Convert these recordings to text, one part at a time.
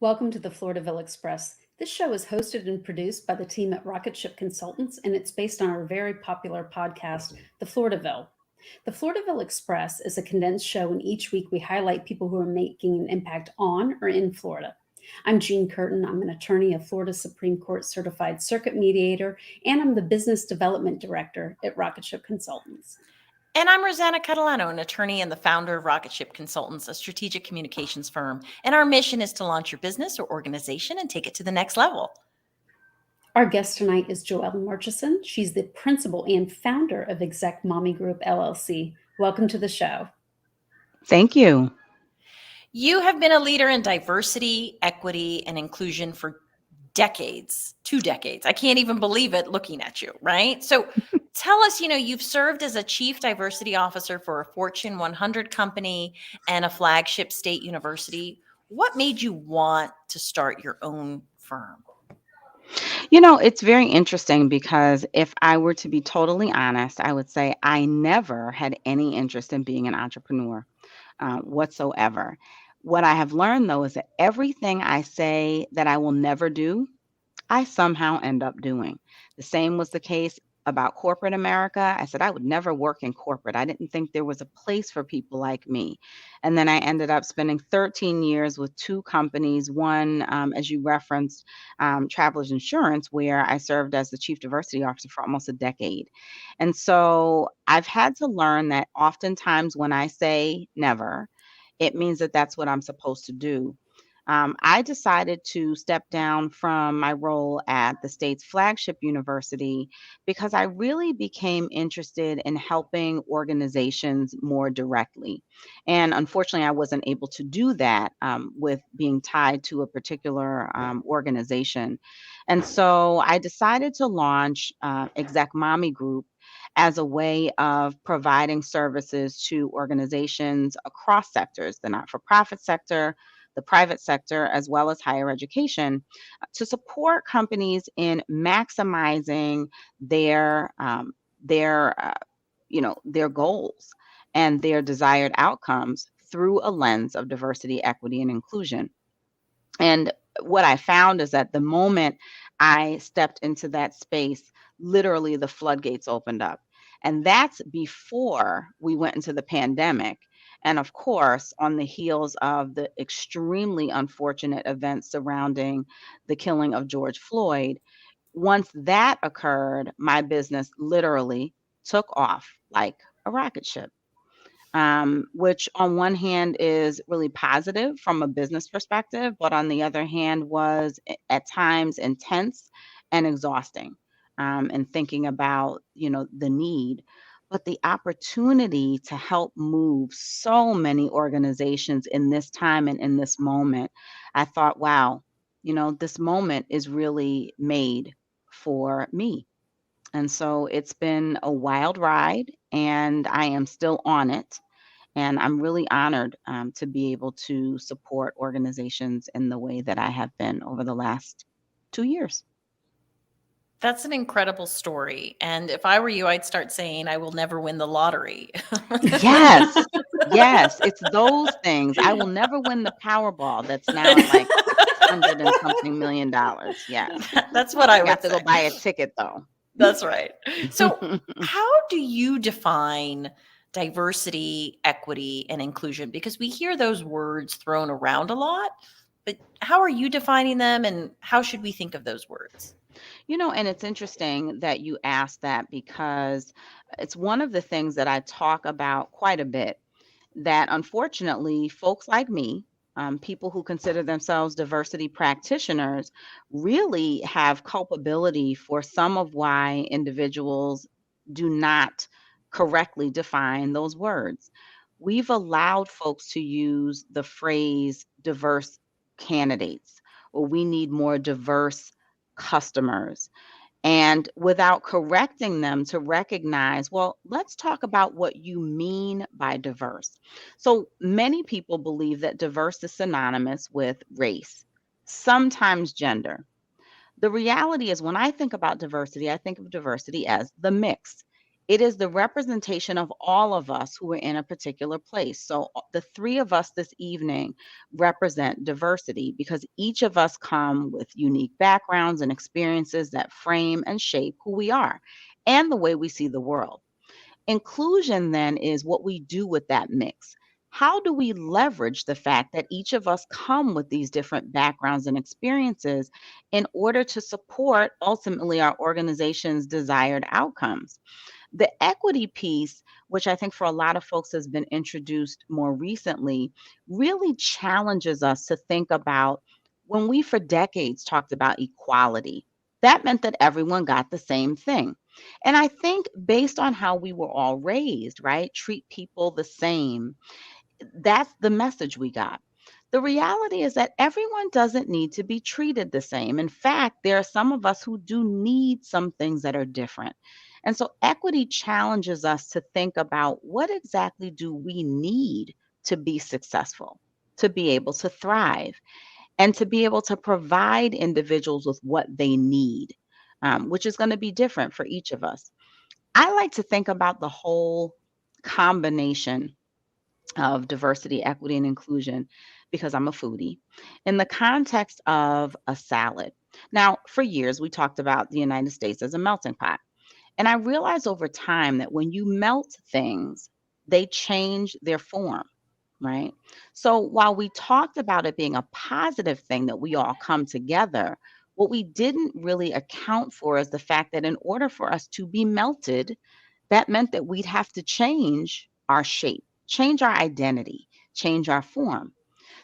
Welcome to the Floridaville Express. This show is hosted and produced by the team at Rocket Ship Consultants, and it's based on our very popular podcast, The Floridaville. The Floridaville Express is a condensed show, and each week we highlight people who are making an impact on or in Florida. I'm Jeanne Curtin. I'm an attorney, a Florida Supreme Court certified circuit mediator, and I'm the business development director at Rocket Ship Consultants. And I'm Rosanna, Catalano, an attorney and the founder of Rocket Ship Consultants, a strategic communications firm. And our mission is to launch your business or organization and take it to the next level. Our guest tonight is Joelle Murchison. She's the principal and founder of ExecMommyGroup, LLC. Welcome to the show. Thank you. You have been a leader in diversity, equity, and inclusion for decades, 2 decades. I can't even believe it looking at you, right? So tell us, you've served as a chief diversity officer for a Fortune 100 company and a flagship state university. What made you want to start your own firm? It's very interesting because if I were to be totally honest, I would say I never had any interest in being an entrepreneur whatsoever. What I have learned, though, is that everything I say that I will never do, I somehow end up doing. The same was the case about corporate America. I said I would never work in corporate. I didn't think there was a place for people like me. And then I ended up spending 13 years with 2 companies. One, as you referenced, Travelers Insurance, where I served as the chief diversity officer for almost a decade. And so I've had to learn that oftentimes when I say never, it means that that's what I'm supposed to do. I decided to step down from my role at the state's flagship university because I really became interested in helping organizations more directly. And unfortunately, I wasn't able to do that with being tied to a particular organization. And so I decided to launch Exec Mommy Group as a way of providing services to organizations across sectors, the not-for-profit sector, the private sector, as well as higher education, to support companies in maximizing their their goals and their desired outcomes through a lens of diversity, equity, and inclusion. And what I found is that the moment I stepped into that space, literally the floodgates opened up. And that's before we went into the pandemic. And of course, on the heels of the extremely unfortunate events surrounding the killing of George Floyd, once that occurred, my business literally took off like a rocket ship, which on one hand is really positive from a business perspective, but on the other hand was at times intense and exhausting, and thinking about, the need. But the opportunity to help move so many organizations in this time and in this moment, I thought, wow, this moment is really made for me. And so it's been a wild ride, and I am still on it. And I'm really honored to be able to support organizations in the way that I have been over the last 2 years. That's an incredible story. And if I were you, I'd start saying, I will never win the lottery. Yes. Yes. It's those things. I will never win the Powerball that's now at like $600 and something million. Yeah. That's what I You would have to go say. buy a ticket though. That's right. So how do you define diversity, equity, and inclusion? Because we hear those words thrown around a lot, but how are you defining them, and how should we think of those words? And it's interesting that you asked that because it's one of the things that I talk about quite a bit, that unfortunately, folks like me, people who consider themselves diversity practitioners, really have culpability for some of why individuals do not correctly define those words. We've allowed folks to use the phrase diverse candidates, or we need more diverse customers, and without correcting them to recognize, well, let's talk about what you mean by diverse. So many people believe that diverse is synonymous with race, sometimes gender. The reality is, when I think about diversity, I think of diversity as the mix. It is the representation of all of us who are in a particular place. So the three of us this evening represent diversity because each of us come with unique backgrounds and experiences that frame and shape who we are and the way we see the world. Inclusion then is what we do with that mix. How do we leverage the fact that each of us come with these different backgrounds and experiences in order to support ultimately our organization's desired outcomes? The equity piece, which I think for a lot of folks has been introduced more recently, really challenges us to think about when we for decades talked about equality. That meant that everyone got the same thing. And I think based on how we were all raised, right? Treat people the same. That's the message we got. The reality is that everyone doesn't need to be treated the same. In fact, there are some of us who do need some things that are different. And so equity challenges us to think about what exactly do we need to be successful, to be able to thrive, and to be able to provide individuals with what they need, which is going to be different for each of us. I like to think about the whole combination of diversity, equity, and inclusion because I'm a foodie in the context of a salad. Now, for years, we talked about the United States as a melting pot. And I realized over time that when you melt things, they change their form, right? So while we talked about it being a positive thing that we all come together, what we didn't really account for is the fact that in order for us to be melted, that meant that we'd have to change our shape, change our identity, change our form.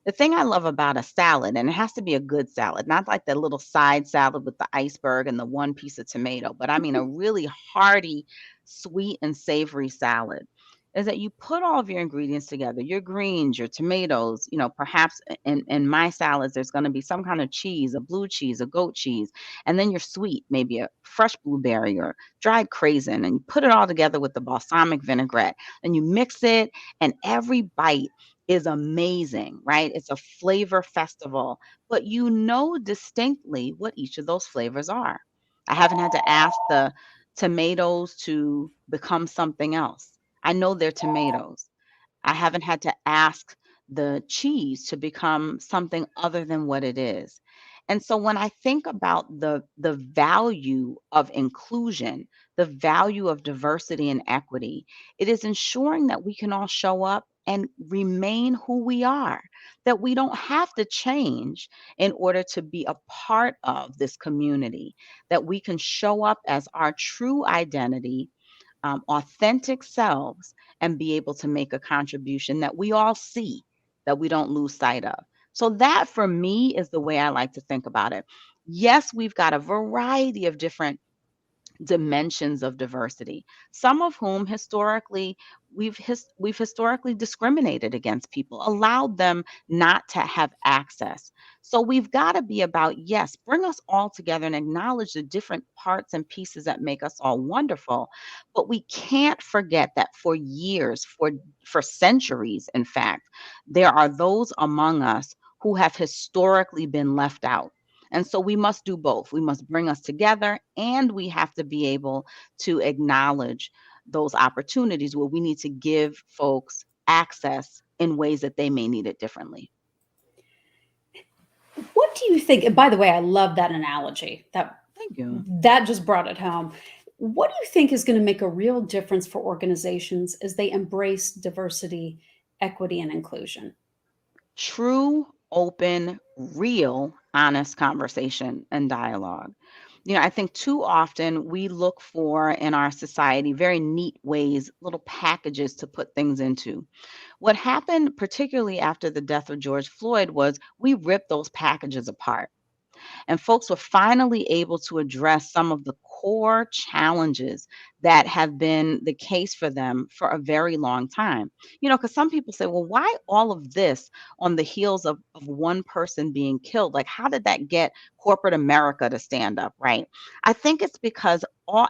The thing I love about a salad, and it has to be a good salad, not like the little side salad with the iceberg and the one piece of tomato, but I mean a really hearty, sweet, and savory salad, is that you put all of your ingredients together, your greens, your tomatoes, perhaps in my salads, there's going to be some kind of cheese, a blue cheese, a goat cheese, and then your sweet, maybe a fresh blueberry or dried craisin, and you put it all together with the balsamic vinaigrette, and you mix it, and every bite is amazing, right? It's a flavor festival, but you know distinctly what each of those flavors are. I haven't had to ask the tomatoes to become something else. I know they're tomatoes. I haven't had to ask the cheese to become something other than what it is. And so when I think about the value of inclusion, the value of diversity and equity, it is ensuring that we can all show up and remain who we are, that we don't have to change in order to be a part of this community, that we can show up as our true identity, authentic selves, and be able to make a contribution that we all see, that we don't lose sight of. So, that for me is the way I like to think about it. Yes, we've got a variety of different dimensions of diversity, some of whom historically we've historically discriminated against people, allowed them not to have access. So we've got to be about, yes, bring us all together and acknowledge the different parts and pieces that make us all wonderful, but we can't forget that for years, for centuries in fact, there are those among us who have historically been left out. And so we must do both. We must bring us together, and we have to be able to acknowledge those opportunities where we need to give folks access in ways that they may need it differently. What do you think? And by the way, I love that analogy. Thank you. That just brought it home. What do you think is going to make a real difference for organizations as they embrace diversity, equity, and inclusion? True, open, real, honest conversation and dialogue. I think too often we look for in our society very neat ways, little packages to put things into. What happened, particularly after the death of George Floyd, was we ripped those packages apart. And folks were finally able to address some of the core challenges that have been the case for them for a very long time. Because some people say, well, why all of this on the heels of one person being killed? Like, how did that get corporate America to stand up, right? I think it's because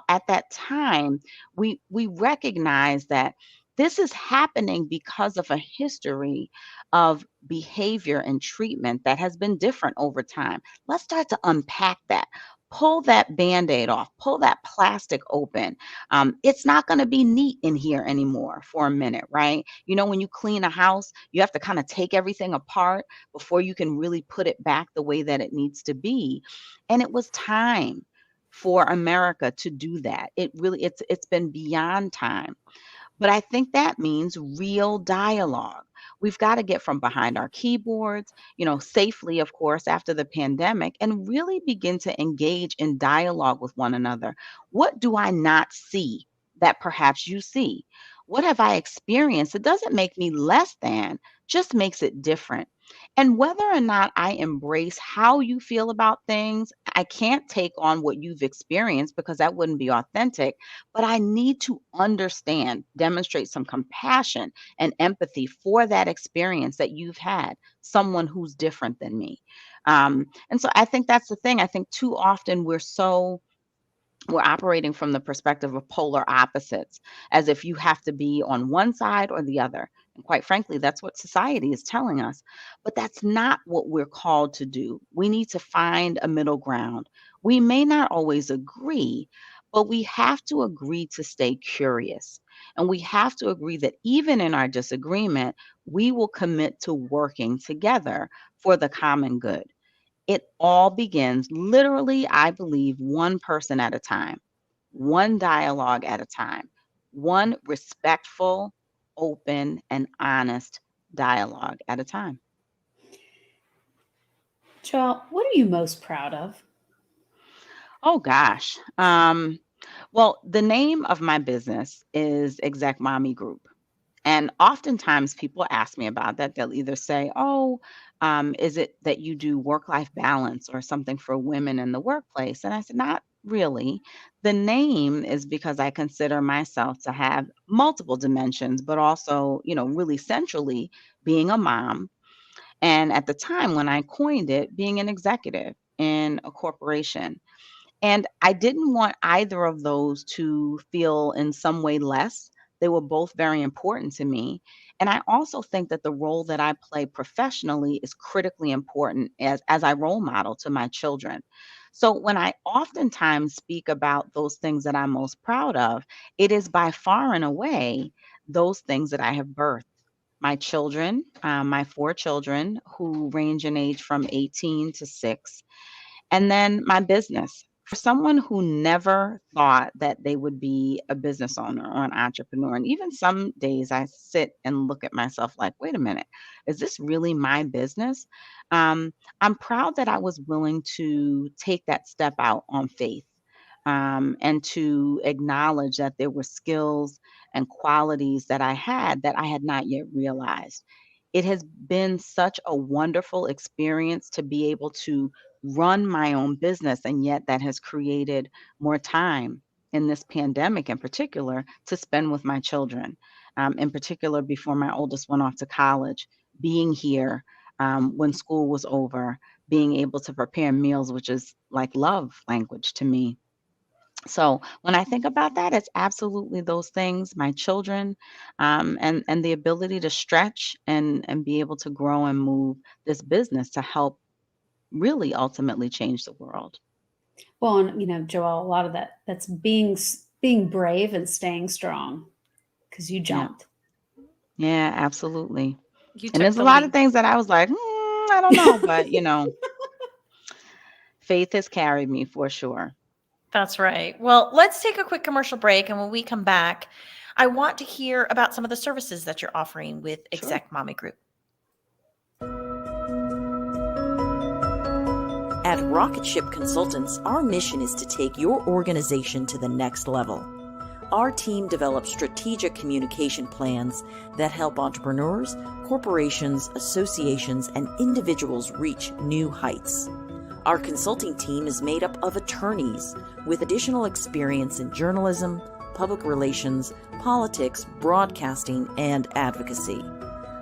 at that time, we recognize that this is happening because of a history of behavior and treatment that has been different over time. Let's start to unpack that. pull that Band-Aid off, pull that plastic open. It's not going to be neat in here anymore for a minute, right? You know, when you clean a house, you have to kind of take everything apart before you can really put it back the way that it needs to be. And it was time for America to do that. It's been beyond time. But I think that means real dialogue. We've got to get from behind our keyboards, safely, of course, after the pandemic, and really begin to engage in dialogue with one another. What do I not see that perhaps you see? What have I experienced? It doesn't make me less than, just makes it different. And whether or not I embrace how you feel about things, I can't take on what you've experienced because that wouldn't be authentic, but I need to understand, demonstrate some compassion and empathy for that experience that you've had, someone who's different than me. And so I think that's the thing. I think too often we're operating from the perspective of polar opposites, as if you have to be on one side or the other. And quite frankly, that's what society is telling us. But that's not what we're called to do. We need to find a middle ground. We may not always agree, but we have to agree to stay curious. And we have to agree that even in our disagreement, we will commit to working together for the common good. It all begins literally, I believe, one person at a time, one dialogue at a time, one respectful, open, and honest dialogue at a time. Joelle, what are you most proud of? Oh gosh. Well, the name of my business is ExecMommyGroup. And oftentimes people ask me about that. They'll either say, oh, is it that you do work-life balance or something for women in the workplace? And I said, not really. The name is because I consider myself to have multiple dimensions, but also, really centrally being a mom. And at the time when I coined it, being an executive in a corporation. And I didn't want either of those to feel in some way less. They were both very important to me. And I also think that the role that I play professionally is critically important as I role model to my children. So when I oftentimes speak about those things that I'm most proud of, it is by far and away those things that I have birthed. My children, my 4 children who range in age from 18 to 6, and then my business. For someone who never thought that they would be a business owner or an entrepreneur, and even some days I sit and look at myself like, wait a minute, is this really my business? I'm proud that I was willing to take that step out on faith, and to acknowledge that there were skills and qualities that I had not yet realized. It has been such a wonderful experience to be able to run my own business, and yet that has created more time in this pandemic in particular to spend with my children, in particular before my oldest went off to college, being here when school was over, being able to prepare meals, which is like love language to me. So when I think about that, it's absolutely those things, my children, and the ability to stretch and be able to grow and move this business to help really ultimately change the world. Well, and Joelle, a lot of that's being brave and staying strong because you Yeah, jumped. yeah, absolutely. You And took there's a the lot of lead. things that I was like, I don't know, but faith has carried me for sure. That's right. Well, let's take a quick commercial break. And when we come back, I want to hear about some of the services that you're offering with Sure. Exec Mommy Group. At Rocket Ship Consultants, our mission is to take your organization to the next level. Our team develops strategic communication plans that help entrepreneurs, corporations, associations, and individuals reach new heights. Our consulting team is made up of attorneys with additional experience in journalism, public relations, politics, broadcasting, and advocacy.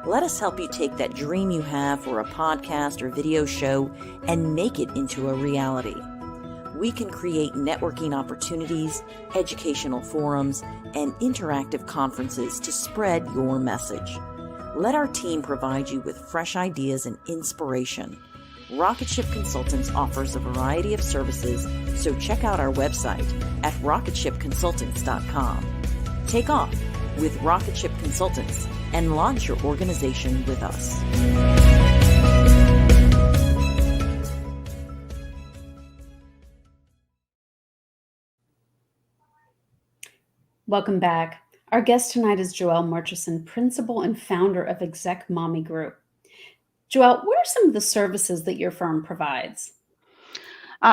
Let us help you take that dream you have for a podcast or video show and make it into a reality. We can create networking opportunities, educational forums, and interactive conferences to spread your message. Let our team provide you with fresh ideas and inspiration. Rocketship Consultants offers a variety of services, so check out our website at rocketshipconsultants.com. Take off with Rocketship Consultants and launch your organization with us. Welcome back. Our guest tonight is Joelle Murchison, principal and founder of ExecMommyGroup. Joelle, what are some of the services that your firm provides?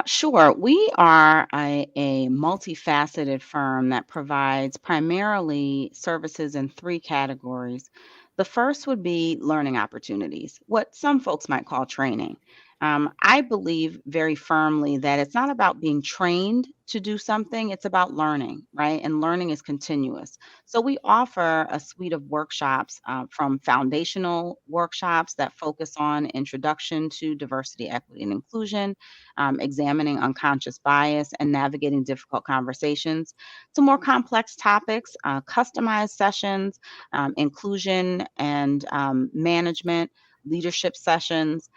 Sure. We are a multifaceted firm that provides primarily services in three categories. The first would be learning opportunities, what some folks might call training. I believe very firmly that it's not about being trained to do something, it's about learning, right? And learning is continuous. So we offer a suite of workshops from foundational workshops that focus on introduction to diversity, equity, and inclusion, examining unconscious bias and navigating difficult conversations, to more complex topics, customized sessions, inclusion and management, leadership sessions.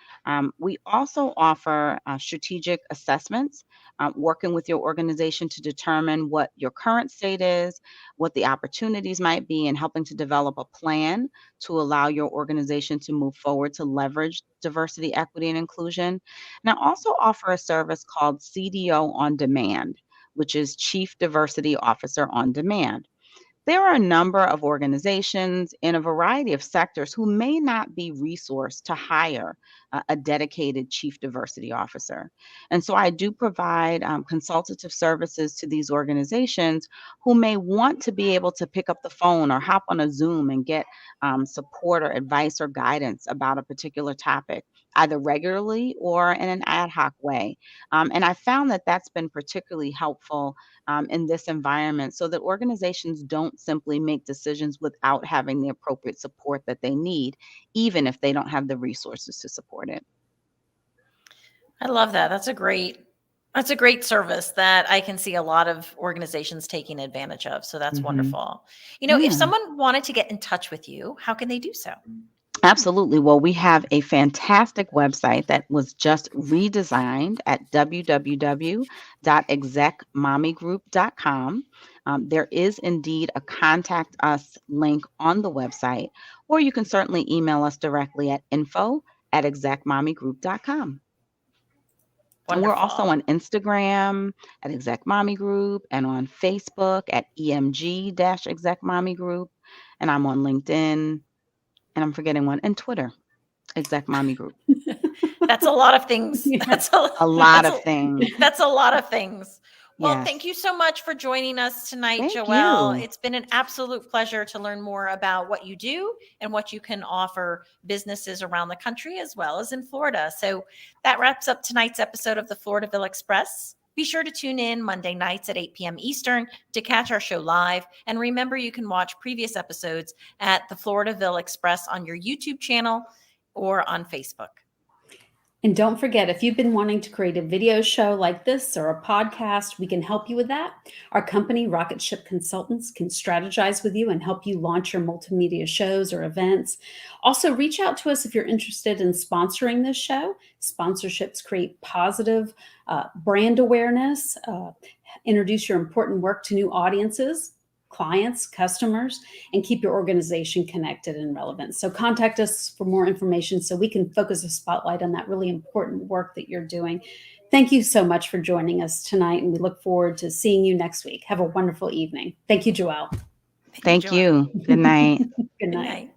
We also offer strategic assessments, working with your organization to determine what your current state is, what the opportunities might be, and helping to develop a plan to allow your organization to move forward to leverage diversity, equity, and inclusion. And I also offer a service called CDO on Demand, which is Chief Diversity Officer on Demand. There are a number of organizations in a variety of sectors who may not be resourced to hire a dedicated chief diversity officer. And so I do provide consultative services to these organizations who may want to be able to pick up the phone or hop on a Zoom and get support or advice or guidance about a particular topic, either regularly or in an ad hoc way. And I found that that's been particularly helpful in this environment so that organizations don't simply make decisions without having the appropriate support that they need, even if they don't have the resources to support it. I love that. That's a great service that I can see a lot of organizations taking advantage of. So that's wonderful. If Yeah. someone wanted to get in touch with you, how can they do so? Absolutely. Well, we have a fantastic website that was just redesigned at www.execmommygroup.com. There is indeed a contact us link on the website, or you can certainly email us directly at info@execmommygroup.com. And we're also Wonderful. on Instagram at Exec Mommy Group and on Facebook at EMG-Exec Mommy Group. And I'm on LinkedIn, and I'm forgetting one, and Twitter, Exec Mommy Group. That's a lot of things. Yeah. A lot of things. That's a lot of things. Well, Yes. thank you so much for joining us tonight, Thank Joelle. you. It's been an absolute pleasure to learn more about what you do and what you can offer businesses around the country as well as in Florida. So that wraps up tonight's episode of the Floridaville Express. Be sure to tune in Monday nights at 8 p.m. Eastern to catch our show live. And remember, you can watch previous episodes at the Floridaville Express on your YouTube channel or on Facebook. And don't forget, if you've been wanting to create a video show like this or a podcast, we can help you with that. Our company, Rocketship Consultants, can strategize with you and help you launch your multimedia shows or events. Also, reach out to us if you're interested in sponsoring this show. Sponsorships create positive brand awareness, introduce your important work to new audiences, clients, customers, and keep your organization connected and relevant. So contact us for more information so we can focus a spotlight on that really important work that you're doing. Thank you so much for joining us tonight, and we look forward to seeing you next week. Have a wonderful evening. Thank you, Joelle. Thank Joelle. you. Good night. Good Good night. night.